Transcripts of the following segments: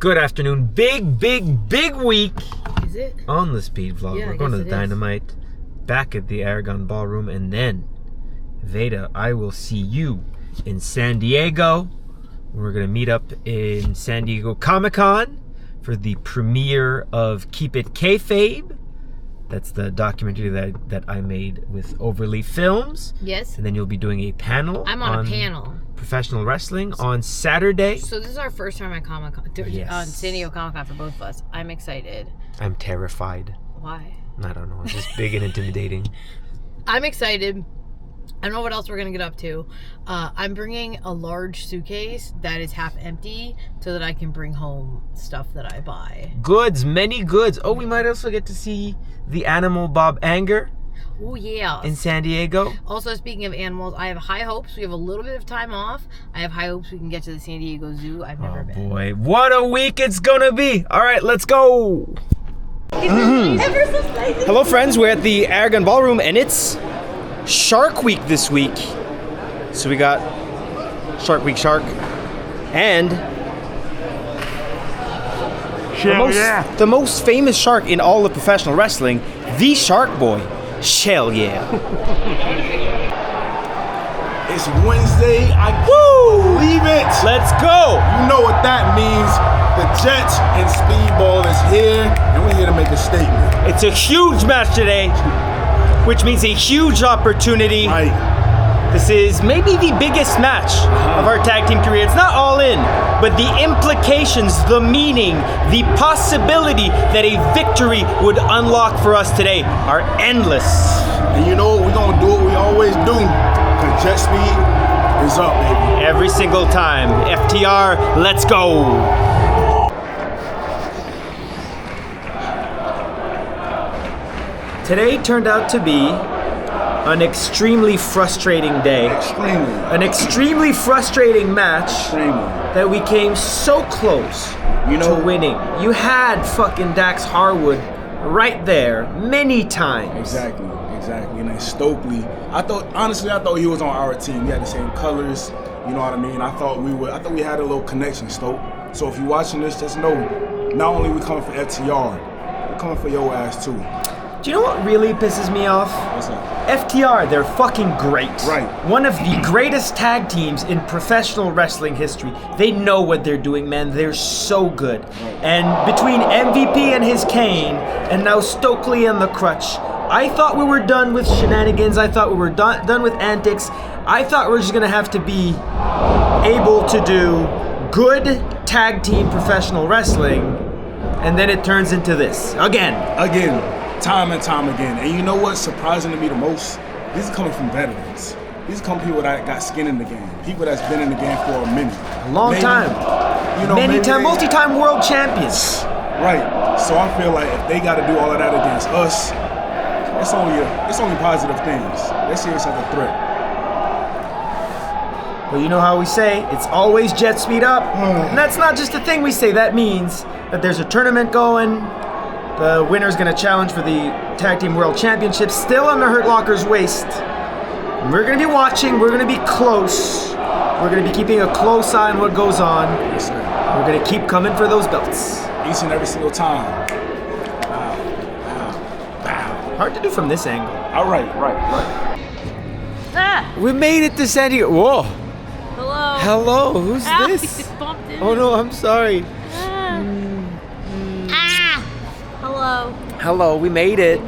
Good afternoon. Big week. Is it? On the Speed Vlog. Yeah, We're going to the Dynamite, back at the Aragon Ballroom, and then, Veda, I will see you in San Diego. We're going to meet up in San Diego Comic-Con for the premiere of Keep It Kayfabe. That's the documentary that I made with Overleaf Films. Yes. And then you'll be doing a panel. I'm on a panel. Professional wrestling on Saturday. So this is our first time at Comic-Con, on San Diego Comic-Con for both of us. I'm excited. I'm terrified. Why? I don't know. It's just big and intimidating. I'm excited. I don't know what else we're going to get up to. I'm bringing a large suitcase that is half empty so that I can bring home stuff that I buy. Goods, many goods. Oh, we might also get to see the animal Bob Anger. Oh, yeah. In San Diego. Also, speaking of animals, I have high hopes. We have a little bit of time off. I have high hopes we can get to the San Diego Zoo. I've never been. Oh, boy. What a week it's going to be. All right, let's go. Hello, friends. We're at the Aragon Ballroom, and it's Shark Week this week. So we got Shark Week Shark and the most famous shark in all of professional wrestling, the Shark Boy. Shell yeah. It's Wednesday. I believe it. Let's go. You know what that means. The Jets and Speedball is here, and we're here to make a statement. It's a huge match today, which means a huge opportunity. Right. This is maybe the biggest match of our tag team career. It's not all in, but the implications, the meaning, the possibility that a victory would unlock for us today are endless. And you know what? We're going to do what we always do, because Jet Speed is up, baby. Every single time. FTR, let's go. Today turned out to be an extremely frustrating day. An extremely frustrating match that we came so close to winning. You had fucking Dax Harwood right there many times. Exactly. And then Stokely, I thought he was on our team. We had the same colors, you know what I mean? I thought we had a little connection, Stoke. So if you're watching this, just know, not only we coming for FTR, we're coming for your ass too. Do you know what really pisses me off? What's that? FTR, they're fucking great. Right. One of the greatest tag teams in professional wrestling history. They know what they're doing, man. They're so good. Right. And between MVP and his cane, and now Stokely and the crutch, I thought we were done with shenanigans. I thought we were done with antics. I thought we were just going to have to be able to do good tag team professional wrestling, and then it turns into this. Again. Time and time again. And you know what's surprising to me the most? These are coming from veterans. These are people that got skin in the game. People that's been in the game for a minute. A long time. You know, multi-time world champions. Right. So I feel like if they got to do all of that against us, it's only positive things. They see us as a threat. Well, you know how we say, it's always Jet Speed up. And that's not just a thing we say. That means that there's a tournament going. The winner's going to challenge for the Tag Team World Championship, still on the Hurt Locker's waist. We're going to be watching. We're going to be close. We're going to be keeping a close eye on what goes on. Yes, sir. We're going to keep coming for those belts. Each and every single time. Bow. Hard to do from this angle. All right. Ah! We made it to San Diego. Whoa. Hello. Who's Ow, this? you bumped into Oh no, I'm sorry. Hello, we made it.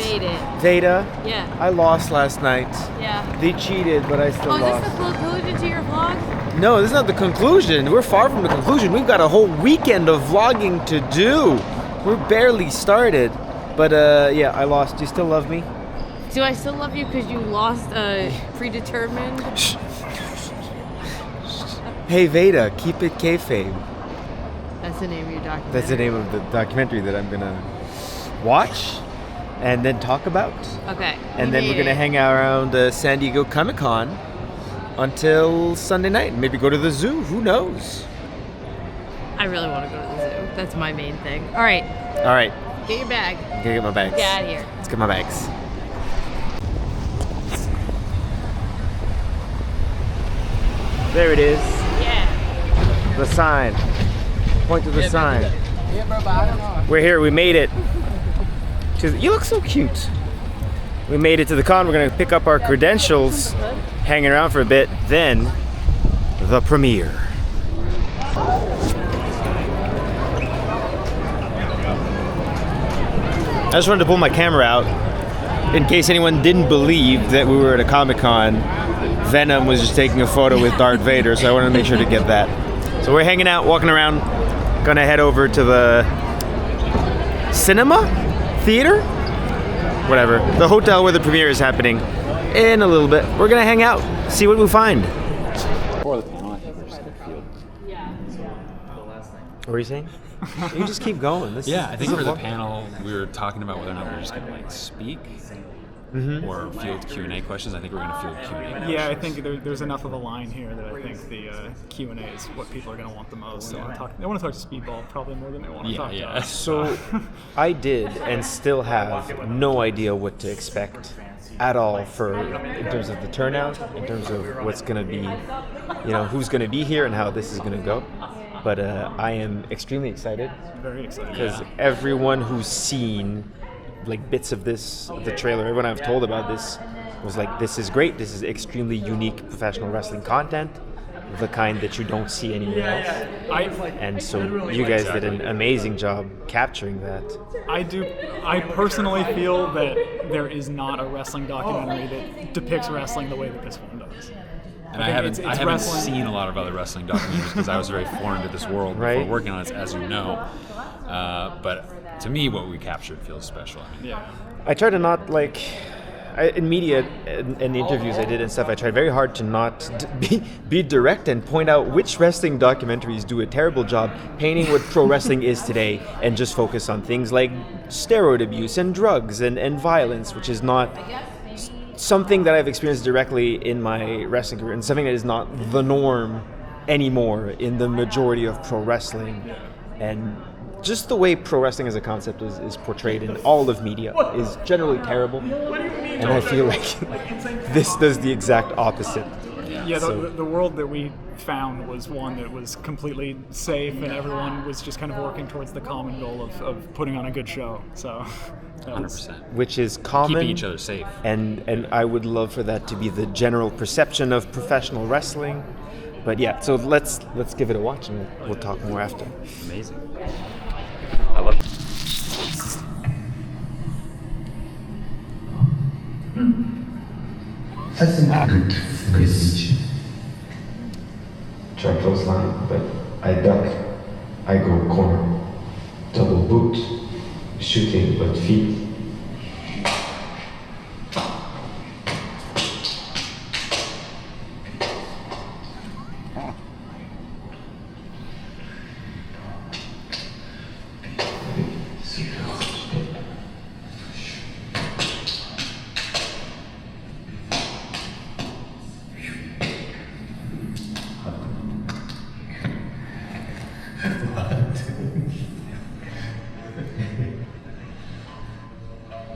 Veda. Yeah. I lost last night. Yeah. They cheated, but I still lost. Is this the conclusion to your vlog? No, this is not the conclusion. We're far from the conclusion. We've got a whole weekend of vlogging to do. We're barely started. But yeah, I lost. Do you still love me? Do I still love you because you lost predetermined? Hey Veda, keep it kayfabe. That's the name of your documentary. That's the name of the documentary that I'm gonna watch and then talk about. Okay. And then we're gonna hang out around San Diego Comic-Con until Sunday night and maybe go to the zoo. Who knows? I really want to go to the zoo. That's my main thing. All right. Get your bag. Get my bags. Get out of here. Let's get my bags. There it is. Yeah. The sign. Point to the sign. We're here. We made it. You look so cute. We made it to the con. We're going to pick up our credentials, hanging around for a bit, then the premiere. I just wanted to pull my camera out in case anyone didn't believe that we were at a Comic-Con. Venom was just taking a photo with Darth Vader, so I wanted to make sure to get that. So we're hanging out, walking around, gonna head over to the cinema? Theater? Whatever. The hotel where the premiere is happening in a little bit. We're gonna hang out, see what we find. For the panel, I think we're just gonna feel. What were you saying? You just keep going. Yeah, I think for the panel, we were talking about whether or not we were just gonna like speak or field Q&A questions. I think we're gonna field Q&A questions. Yeah, I think there's enough of a line here that I think the Q&A is what people are gonna want the most. They want to talk to Speedball probably more than they want to talk to us. So I did and still have no idea what to expect at all in terms of the turnout, in terms of what's gonna be, who's gonna be here and how this is gonna go. But I am extremely excited. Very excited. Because everyone who's seen like bits of the trailer, everyone I've told about this was like, this is great. This is extremely unique professional wrestling content, the kind that you don't see anywhere else. And so you guys did an amazing job capturing that. I personally feel that there is not a wrestling documentary that depicts wrestling the way that this one does. And I haven't seen a lot of other wrestling documentaries because I was very foreign to this world before working on it, as you know. But to me, what we captured feels special. I try to not in media and interviews I did and stuff, I tried very hard to not be direct and point out which wrestling documentaries do a terrible job painting what pro wrestling is today and just focus on things like steroid abuse and drugs and violence, which is not something that I've experienced directly in my wrestling career and something that is not the norm anymore in the majority of pro wrestling. And just the way pro wrestling as a concept is portrayed in all of media is generally terrible. And I feel like this does the exact opposite. Yeah, the world that we found was one that was completely safe and everyone was just kind of working towards the common goal of putting on a good show. So 100%. Which is common. Keeping each other safe. And I would love for that to be the general perception of professional wrestling. But yeah, so let's give it a watch and we'll talk more after. Amazing. I love it. That's a good speech. Try close line, but I duck. I go corner. Double boot. Shooting, but feet.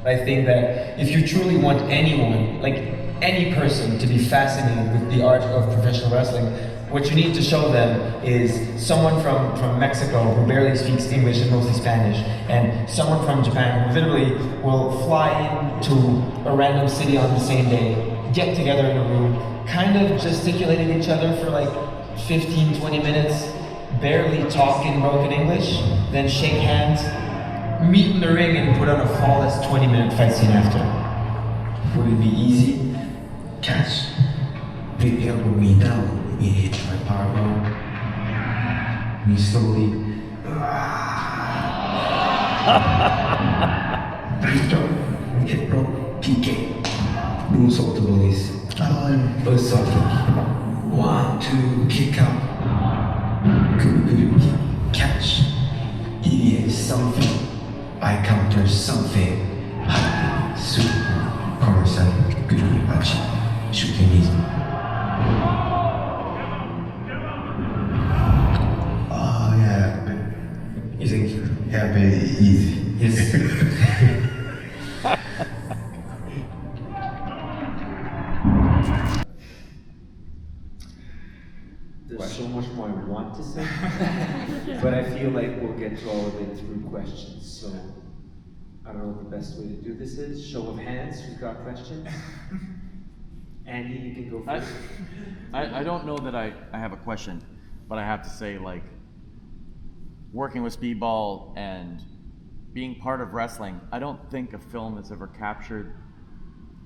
I think that if you truly want anyone, like any person, to be fascinated with the art of professional wrestling, what you need to show them is someone from Mexico who barely speaks English and mostly Spanish, and someone from Japan who literally will fly into a random city on the same day, get together in a room, kind of gesticulate at each other for like 15, 20 minutes, barely talk in broken English, then shake hands, meet in the ring and put on a flawless 20-minute fight scene after. Would it be easy? Catch. Pick up me down. We hit my powerbomb. We slowly. Backdrop. Hit rope. PK. Rules of the police. First off. 1, 2. Kick out. Good. Catch. EDA something. I counter something. Super. Corner side. Good. Watch. Shooting easy. Oh yeah. You think? Yeah, very easy. Yes. There's so much more I want to say, but I feel like we'll get to all of it through questions. So I don't know what the best way to do this is. Show of hands, who's got questions? Andy, you can go first. I don't know that I have a question, but I have to say, like, working with Speedball and being part of wrestling, I don't think a film has ever captured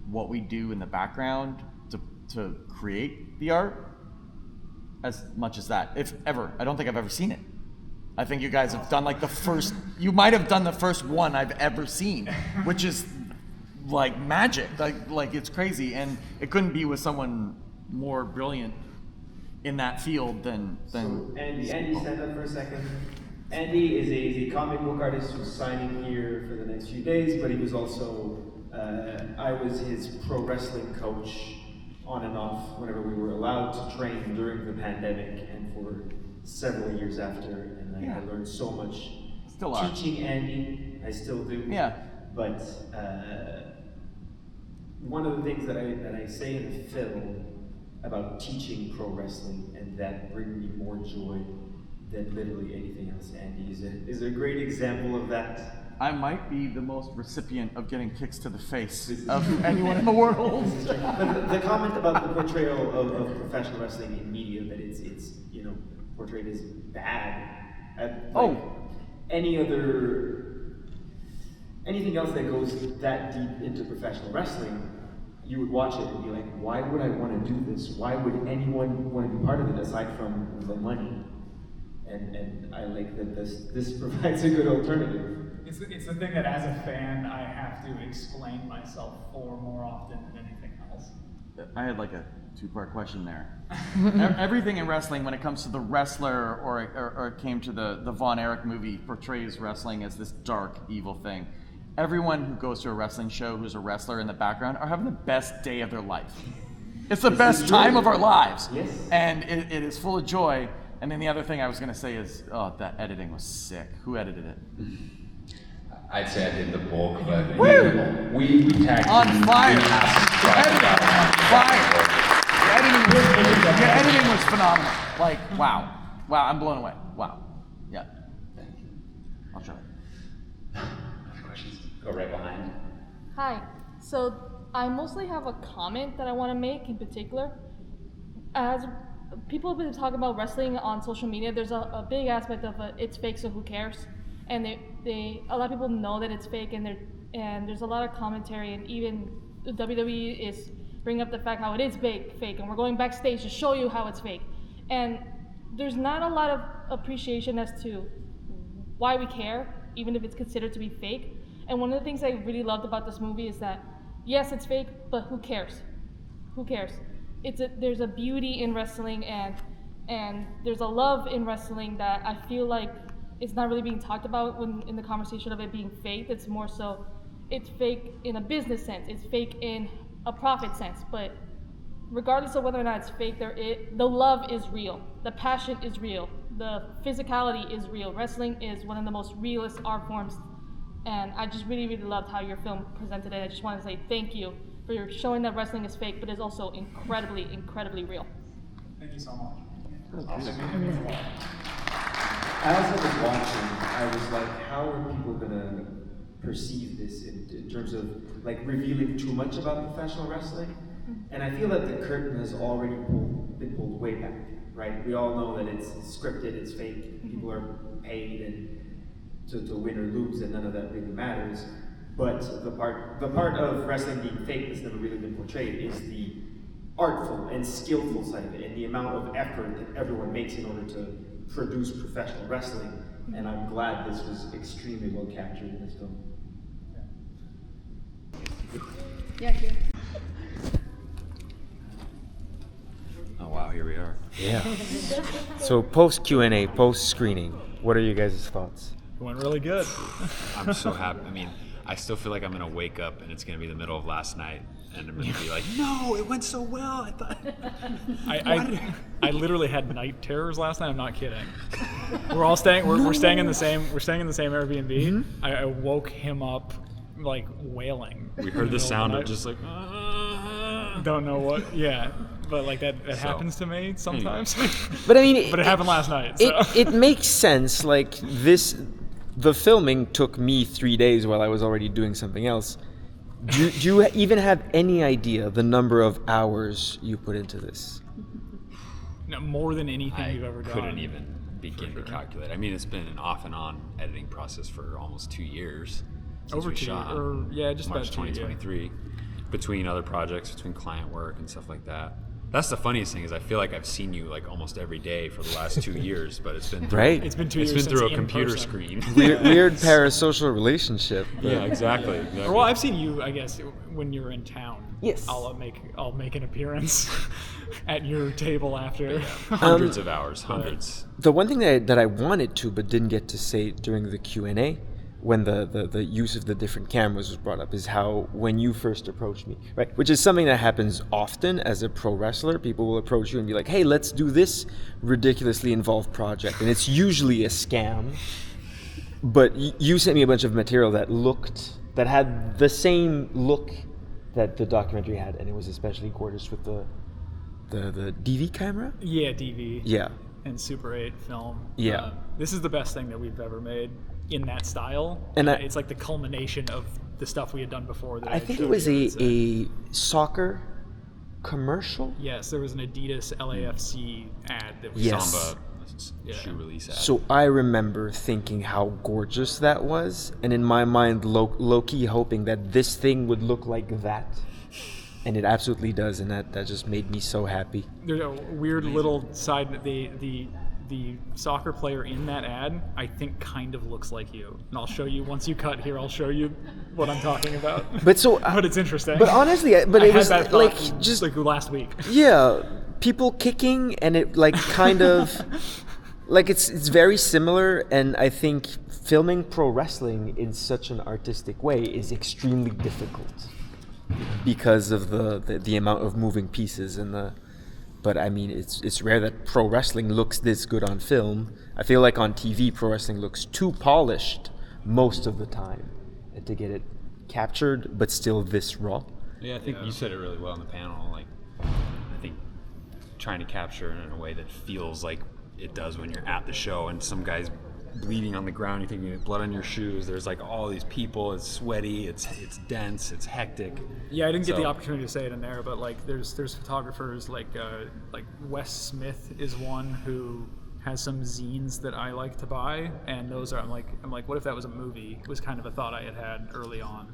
what we do in the background to create the art as much as that. If ever. I don't think I've ever seen it. I think you guys have done like you might have done the first one I've ever seen, which is like magic. Like it's crazy, and it couldn't be with someone more brilliant in that field than So Andy, stand up for a second. Andy is a comic book artist who's signing here for the next few days, but he was also, I was his pro wrestling coach on and off whenever we were allowed to train during the pandemic and for several years after, and I learned so much Still teaching Andy. I still do. Yeah. But one of the things that I say in the film about teaching pro wrestling and that bring me more joy than literally anything else, Andy is a great example of that. I might be the most recipient of getting kicks to the face of anyone in the world. But the comment about the portrayal of professional wrestling in media, that it's portrayed as bad. Anything else that goes that deep into professional wrestling, you would watch it and be like, why would I want to do this? Why would anyone want to be part of it aside from the money? And I like that this provides a good alternative. It's the thing that as a fan I have to explain myself for more often than anything else. I had like a two-part question there. Everything in wrestling, when it comes to the wrestler or it came to the Von Erich movie, portrays wrestling as this dark, evil thing. Everyone who goes to a wrestling show who's a wrestler in the background are having the best day of their life. It's the best time of our lives. Yes. And it is full of joy. And then the other thing I was going to say is, that editing was sick. Who edited it? I'd say I did the bulk, but we tagged on fire. The editing was phenomenal. Like, wow, I'm blown away. Wow, yeah. Thank you. I'll try it. Questions? Go right behind. Hi. So I mostly have a comment that I want to make in particular. As people have been talking about wrestling on social media, there's a big aspect of it's fake, so who cares? And a lot of people know that it's fake, and there's a lot of commentary, and even the WWE is bringing up the fact how it is fake, and we're going backstage to show you how it's fake. And there's not a lot of appreciation as to why we care, even if it's considered to be fake. And one of the things I really loved about this movie is that, yes, it's fake, but who cares? Who cares? There's a beauty in wrestling, and there's a love in wrestling that I feel like it's not really being talked about in the conversation of it being fake. It's more so, it's fake in a business sense. It's fake in a profit sense. But regardless of whether or not it's fake, the love is real. The passion is real. The physicality is real. Wrestling is one of the most realist art forms. And I just really, really loved how your film presented it. I just want to say thank you for showing that wrestling is fake, but is also incredibly, incredibly real. Thank you so much. As I was watching, I was like, how are people gonna perceive this in terms of like revealing too much about professional wrestling? And I feel that the curtain has already been pulled way back, right? We all know that it's scripted, it's fake, people are paid and to win or lose, and none of that really matters. But the part of wrestling being fake that's never really been portrayed is the artful and skillful side of it, and the amount of effort that everyone makes in order to produce professional wrestling. And I'm glad this was extremely well captured in this film. Yeah, Q. Oh wow, here we are. Yeah. So post Q&A, post screening, what are you guys' thoughts? It went really good. I'm so happy. I mean, I still feel like I'm gonna wake up and it's gonna be the middle of last night, and I'm gonna be like, no, it went so well. I thought. I literally had night terrors last night. I'm not kidding. We're staying in the same Airbnb. Mm-hmm. I woke him up like wailing. We heard the sound of just like. don't know what. Yeah, but like that happens to me sometimes. But I mean, but it happened last night. So. It makes sense. Like the filming took me 3 days while I was already doing something else. Do you even have any idea the number of hours you put into this? No, more than anything you've ever done. I couldn't even begin to calculate. I mean, it's been an off and on editing process for almost 2 years. Over 2 years, just March about 2 2023. Between other projects, between client work and stuff like that. That's the funniest thing is I feel like I've seen you like almost every day for the last 2 years, but it's been through, right. It's been 2 years. It's been through a computer person. Screen. Weird parasocial relationship. Yeah, exactly. Well, I've seen you, I guess, when you're in town. Yes. I'll make an appearance at your table after. Yeah, hundreds of hours, hundreds. The one thing that I wanted to but didn't get to say during the Q&A when the use of the different cameras was brought up is how when you first approached me, right, which is something that happens often as a pro wrestler, people will approach you and be like, hey, let's do this ridiculously involved project, and it's usually a scam. But you sent me a bunch of material that had the same look that the documentary had, and it was especially gorgeous with the DV camera. Yeah, DV. Yeah. And Super 8 film. Yeah. This is the best thing that we've ever made in that style. And it's like the culmination of the stuff we had done before. That I think it was a soccer commercial. Yes, there was an Adidas LAFC ad that was Samba shoe release ad. So I remember thinking how gorgeous that was, and in my mind, low-key hoping that this thing would look like that. And it absolutely does, and that just made me so happy. There's a weird little side. The soccer player in that ad, I think, kind of looks like you. And I'll show you once you cut here. I'll show you what I'm talking about. But it's interesting. But honestly, it was like just like last week. Yeah, people kicking, and it like kind of like it's very similar. And I think filming pro wrestling in such an artistic way is extremely difficult because of the amount of moving pieces and but I mean it's rare that pro wrestling looks this good on film. I feel like on TV pro wrestling looks too polished most of the time and to get it captured but still this raw. Yeah, I think you said it really well on the panel. Like I think trying to capture it in a way that feels like it does when you're at the show and some guy's bleeding on the ground, you think you have blood on your shoes, there's like all these people, it's sweaty, it's dense, it's hectic. Yeah, I didn't get the opportunity to say it in there, but like there's photographers like Wes Smith is one who has some zines that I like to buy, and those are I'm like what if that was a movie was kind of a thought I had early on,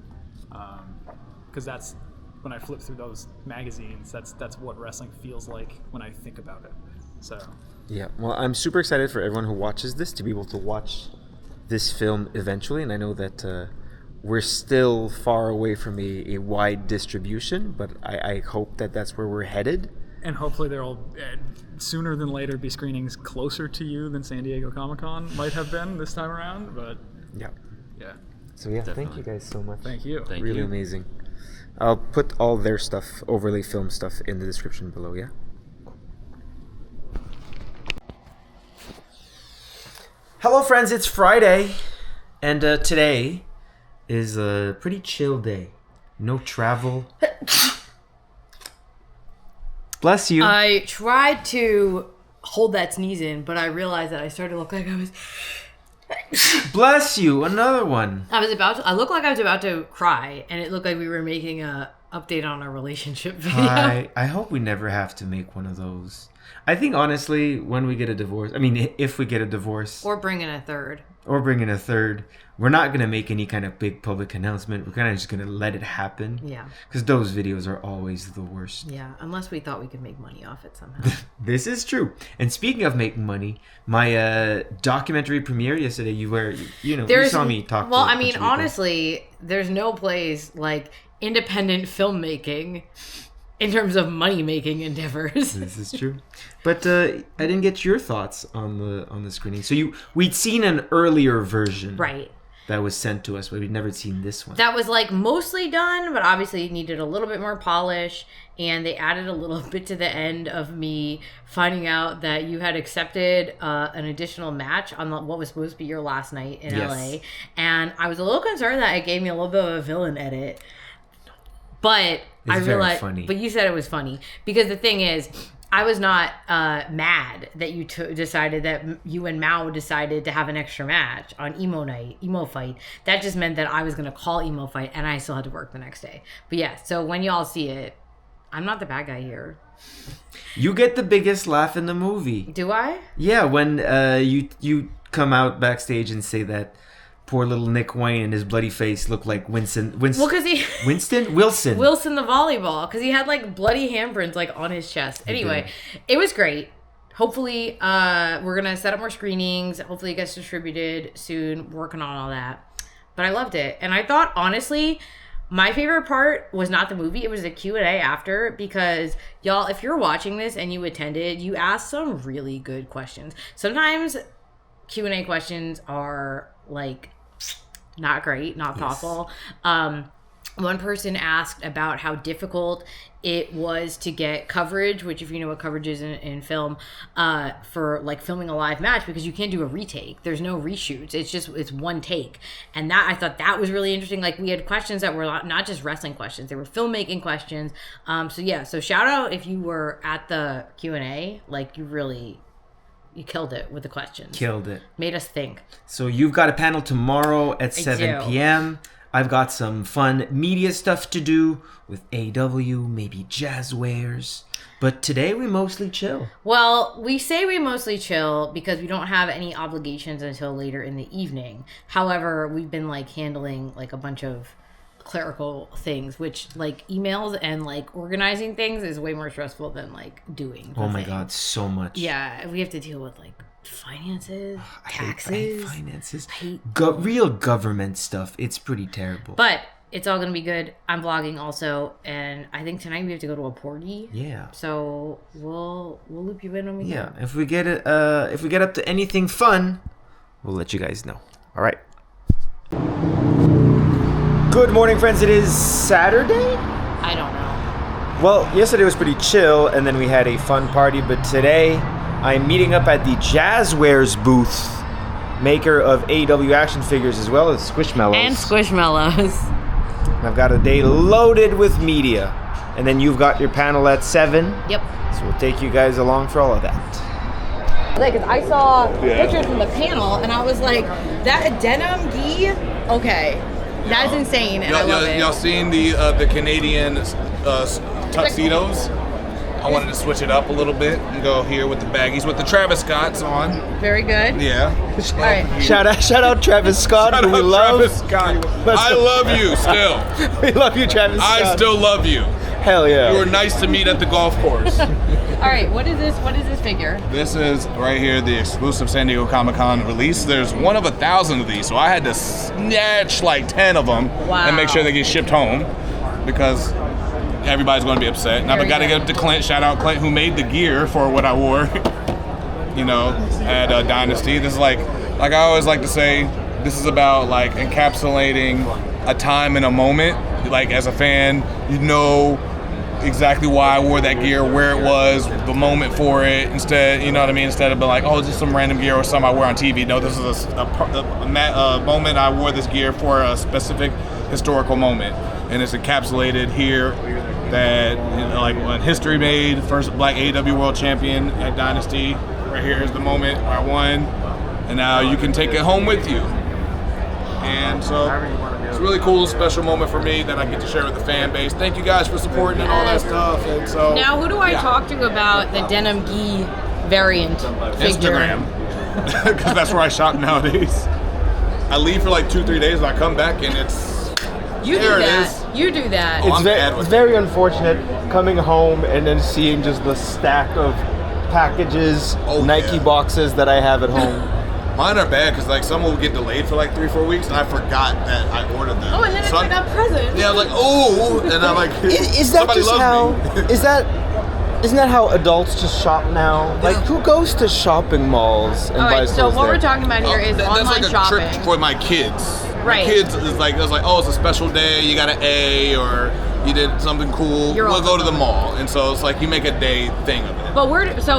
because that's when I flip through those magazines, that's what wrestling feels like when I think about it. So yeah, well, I'm super excited for everyone who watches this to be able to watch this film eventually, and I know that we're still far away from a wide distribution, but I hope that that's where we're headed. And hopefully there will sooner than later be screenings closer to you than San Diego Comic-Con might have been this time around, but yeah. So yeah, definitely. Thank you guys so much. Thank you. Really amazing. I'll put all their stuff, overlay film stuff, in the description below, yeah? Hello friends, it's Friday, and today is a pretty chill day. No travel. Bless you. I tried to hold that sneeze in, but I realized that I started to look like I was... Bless you, another one. I looked like I was about to cry, and it looked like we were making a update on our relationship video. I hope we never have to make one of those. I think honestly, when we get a divorce, I mean, if we get a divorce, or bring in a third, we're not gonna make any kind of big public announcement. We're kind of just gonna let it happen. Yeah. Because those videos are always the worst. Yeah, unless we thought we could make money off it somehow. This is true. And speaking of making money, my documentary premiere yesterday, you saw me talk. Well, I mean, honestly, there's no place like independent filmmaking in terms of money-making endeavors. This is true. But I didn't get your thoughts on the screening. So we'd seen an earlier version. Right. That was sent to us, but we'd never seen this one. That was like mostly done, but obviously needed a little bit more polish. And they added a little bit to the end of me finding out that you had accepted an additional match on what was supposed to be your last night in LA. And I was a little concerned that it gave me a little bit of a villain edit. But It's very funny. But you said it was funny because the thing is, I was not mad that you decided that you and Mao decided to have an extra match on emo fight. That just meant that I was going to call emo fight and I still had to work the next day. But yeah, so when y'all see it, I'm not the bad guy here. You get the biggest laugh in the movie. Do I? Yeah, when you come out backstage and say that poor little Nick Wayne and his bloody face looked like Wilson the volleyball, because he had like bloody handprints like on his chest. Anyway, it was great. Hopefully, we're gonna set up more screenings. Hopefully, it gets distributed soon. Working on all that, but I loved it, and I thought honestly, my favorite part was not the movie. It was the Q&A after, because y'all, if you're watching this and you attended, you asked some really good questions. Sometimes Q&A questions are like not great, not thoughtful. One person asked about how difficult it was to get coverage, which if you know what coverage is in film, for like filming a live match, because you can't do a retake. There's no reshoots. It's one take. And that, I thought that was really interesting. Like, we had questions that were not just wrestling questions. They were filmmaking questions. So shout out if you were at the Q&A. Like, you killed it with the questions. Killed it. Made us think. So you've got a panel tomorrow at 7 p.m. I've got some fun media stuff to do with AEW, maybe Jazzwares. But today we mostly chill. Well, we say we mostly chill because we don't have any obligations until later in the evening. However, we've been like handling like a bunch of clerical things, which like emails and like organizing things is way more stressful than like doing. Oh my God, so much. Yeah, we have to deal with like finances, taxes. I hate finances. Real government stuff. It's pretty terrible. But it's all gonna be good. I'm vlogging also, and I think tonight we have to go to a party. Yeah. So we'll loop you in when we can. Yeah. If we get up to anything fun, we'll let you guys know. All right. Good morning, friends. It is Saturday? I don't know. Well, yesterday was pretty chill, and then we had a fun party, but today I'm meeting up at the Jazzwares booth, maker of AEW action figures as well as Squishmallows. And Squishmallows. And I've got a day loaded with media. And then you've got your panel at 7. Yep. So we'll take you guys along for all of that. Like, I saw pictures from the panel, and I was like, that denim gi? Okay. That's insane, and I love it. Y'all seen the Canadian tuxedos? I wanted to switch it up a little bit and go here with the baggies with the Travis Scotts on. Very good. Yeah. All right. Shout out Travis Scott, who we love. Travis Scott. I love you still. We love you, Travis Scott. I still love you. Hell yeah. You were nice to meet at the golf course. All right, what is this figure? This is right here, the exclusive San Diego Comic-Con release. There's one of 1,000 of these, so I had to snatch like 10 of them and make sure they get shipped home because everybody's going to be upset. And I've got to get up to Clint. Shout out Clint, who made the gear for what I wore, at Dynasty. This is like I always like to say, this is about like encapsulating a time and a moment. Like, as a fan, you know exactly why I wore that gear, where it was, the moment for it. Instead, you know what I mean? Instead of being like, oh, it's just some random gear or something I wear on TV. No, this is a moment I wore this gear for a specific historical moment, and it's encapsulated here. That like when history made, first Black AEW World Champion at Dynasty. Right here is the moment where I won, and now you can take it home with you. And so it's a really cool, special moment for me that I get to share with the fan base. Thank you guys for supporting and all that stuff. And so now, who do I talk to about the denim gi variant figure? Instagram, because that's where I shop nowadays. I leave for like 2-3 days, and I come back, and it's You do that. It's very unfortunate coming home and then seeing just the stack of packages, Nike boxes that I have at home. Mine are bad because like some will get delayed for like 3-4 weeks, and I forgot that I ordered them. Oh, and then it's like a present. Yeah, I was like, oh, and I'm like, is that just how? Isn't that how adults just shop now? Like, who goes to shopping malls and buys so clothes what there? we're talking about here is online that's like shopping. a trick for my kids. Right. My kids is like, oh, it's a special day. You got an A, or you did something cool. We'll go to the mall, and so it's like you make a day thing of it. But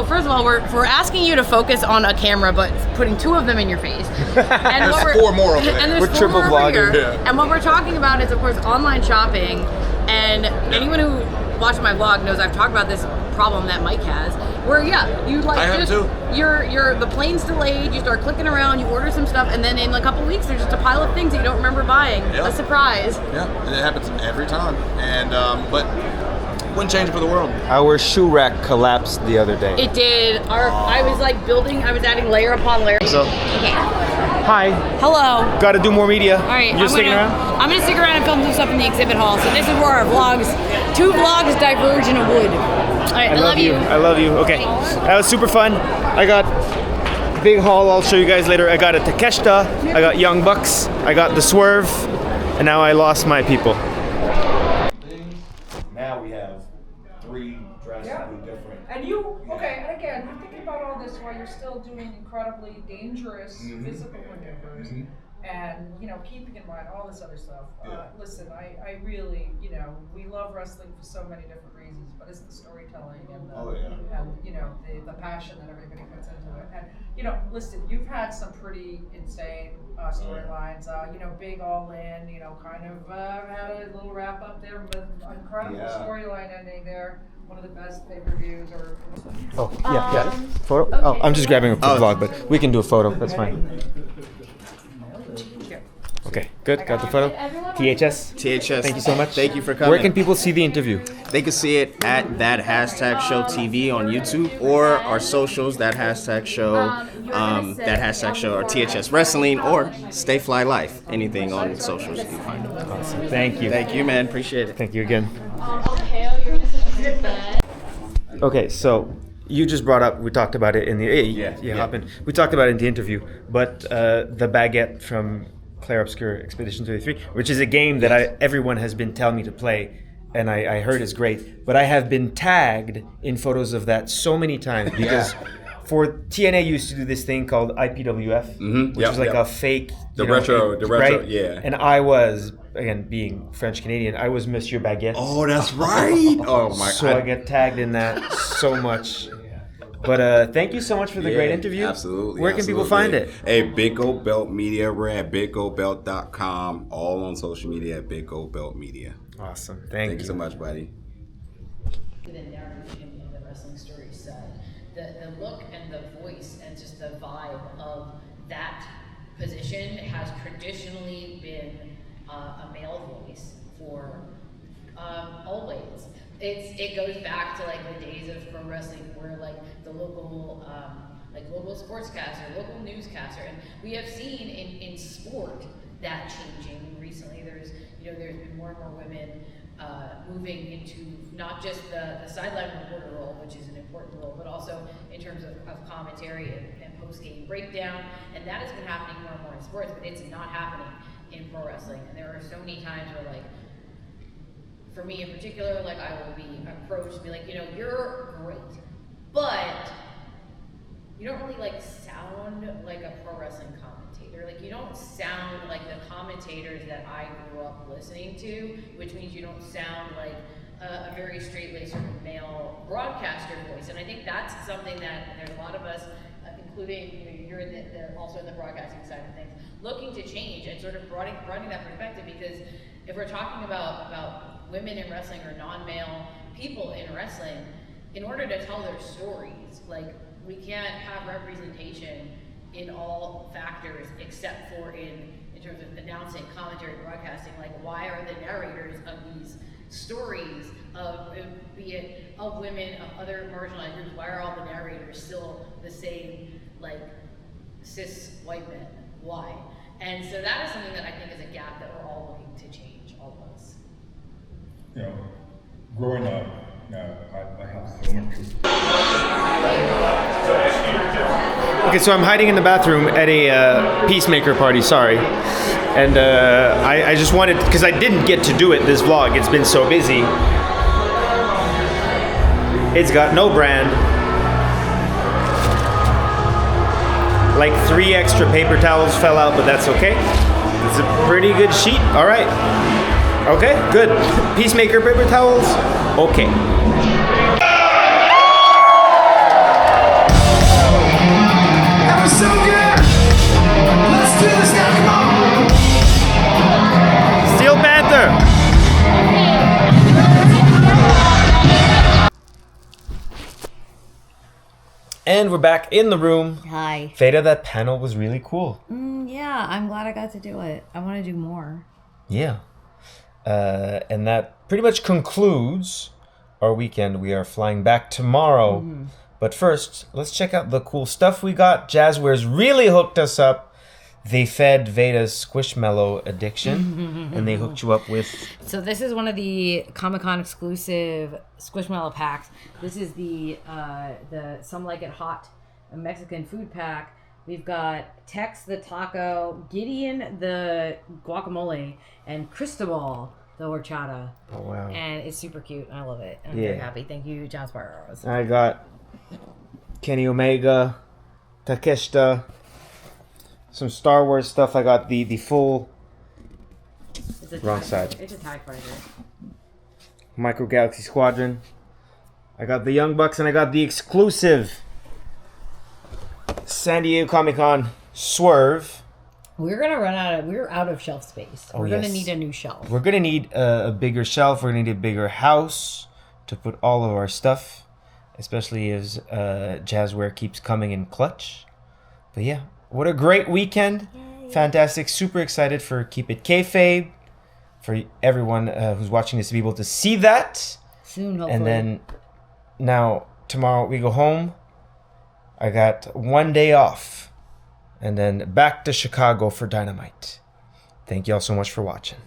first of all, we're asking you to focus on a camera, but putting 2 of them in your face. And there's 4 more over there. And there's we're 4 triple more over vlogging. here. Yeah. And what we're talking about is, of course, online shopping. And And anyone who watched my vlog knows I've talked about this problem that Mike has, where you like I have just too. you're the plane's delayed, you start clicking around, you order some stuff, and then in a couple weeks there's just a pile of things that you don't remember buying. Yeah. A surprise. Yeah, and it happens every time. And but wouldn't change it for the world. Our shoe rack collapsed the other day. It did. I was like I was adding layer upon layer. So, Okay. hi. Hello. Got to do more media. All right, You're sticking around? I'm gonna stick around and film some stuff in the exhibit hall. So this is where our vlogs, 2 vlogs diverge in a wood. All right, I love you. I love you. Okay, that was super fun. I got big haul. I'll show you guys later. I got a Takeshita. I got Young Bucks. I got the Swerve, and now I lost my people. Now we have 3 drastically different. And you, okay, and again, you're thinking about all this while you're still doing incredibly dangerous physical maneuvers. And, keeping in mind all this other stuff. Listen, I really, we love wrestling for so many different reasons, but it's the storytelling and the passion that everybody puts into it. And, listen, you've had some pretty insane storylines, big all in, kind of had a little wrap up there with incredible storyline ending there. One of the best pay-per-views or... Oh, yeah. Photo? Okay, I'm just grabbing a vlog, but we can do a photo. That's fine. Okay, good. Got the photo. THS. Thank you so much. Thank you for coming. Where can people see the interview? They can see it at that hashtag show TV on YouTube or our socials, that hashtag show, or THS Wrestling or Stay Fly Life. Anything on socials you can find it. Awesome. Thank you. Thank you, man. Appreciate it. Thank you again. Okay, so you just brought up, we talked about it in the we talked about it in the interview, but the baguette from Claire Obscure Expedition 33, which is a game that everyone has been telling me to play, and I heard is great, but I have been tagged in photos of that so many times because for TNA used to do this thing called IPWF, which was like a fake the retro, right? yeah. And I was, again, being French Canadian, I was Monsieur Baguette. Oh, that's right. Oh my! So I get tagged in that so much. But thank you so much for the great interview. Absolutely. Where can people find it? Hey, Big Gold Belt Media. We're at BigGoldBelt.com. All on social media at Big Gold Belt Media. Awesome. Thank you so much, buddy. The narration in the wrestling story side, the look and the voice and just the vibe of that position has traditionally been a male voice for always. It goes back to like the days of pro wrestling where like the local local sportscaster, local newscaster, and we have seen in sport that changing recently. There's been more and more women moving into not just the sideline reporter role, which is an important role, but also in terms of commentary and post-game breakdown, and that has been happening more and more in sports, but it's not happening in pro wrestling. And there are so many times where like, for me in particular, like I will be approached and be like, you're great, but you don't really like sound like a pro wrestling commentator. Like you don't sound like the commentators that I grew up listening to, which means you don't sound like a very straight-laced sort of male broadcaster voice. And I think that's something that there's a lot of us, including you're in also in the broadcasting side of things, looking to change and sort of broadening that perspective. Because if we're talking about women in wrestling or non-male people in wrestling, in order to tell their stories, like we can't have representation in all factors except for in terms of announcing, commentary, broadcasting. Like why are the narrators of these stories of, be it of women, of other marginalized groups, why are all the narrators still the same, like cis white men? Why? And so that is something that I think is a gap that we're all looking to change, all of us. Growing up, I have so much. Okay, so I'm hiding in the bathroom at a Peacemaker party, sorry. And I just wanted, because I didn't get to do it this vlog, it's been so busy. It's got no brand. Like 3 extra paper towels fell out, but that's okay. It's a pretty good sheet, all right. Okay, good. Peacemaker paper towels, okay. That was so good! Let's do this now, come on! Steel Panther! And we're back in the room. Hi. Veda, that panel was really cool. Yeah, I'm glad I got to do it. I want to do more. Yeah. And that pretty much concludes our weekend. We are flying back tomorrow. Mm-hmm. But first, let's check out the cool stuff we got. Jazzwares really hooked us up. They fed Veda's Squishmallow addiction, and they hooked you up with... So this is one of the Comic-Con exclusive Squishmallow packs. This is the Some Like It Hot Mexican food pack. We've got Tex the taco, Gideon the guacamole, and Cristobal the horchata. Oh, wow. And it's super cute. I love it. I'm very happy. Thank you, John Sparrows. I got Kenny Omega, Takeshita, some Star Wars stuff. I got the full... Wrong side. It's a TIE fighter. Micro Galaxy Squadron. I got the Young Bucks, and I got the exclusive San Diego Comic-Con Swerve. We're out of shelf space. We're gonna need a new shelf. We're gonna need a bigger shelf. We're gonna need a bigger house to put all of our stuff, especially as Jazzware keeps coming in clutch. But yeah, what a great weekend! Yay. Fantastic! Super excited for Keep It Kayfabe, for everyone who's watching this to be able to see that soon. Hopefully. And then now tomorrow we go home. I got 1 day off, and then back to Chicago for Dynamite. Thank you all so much for watching.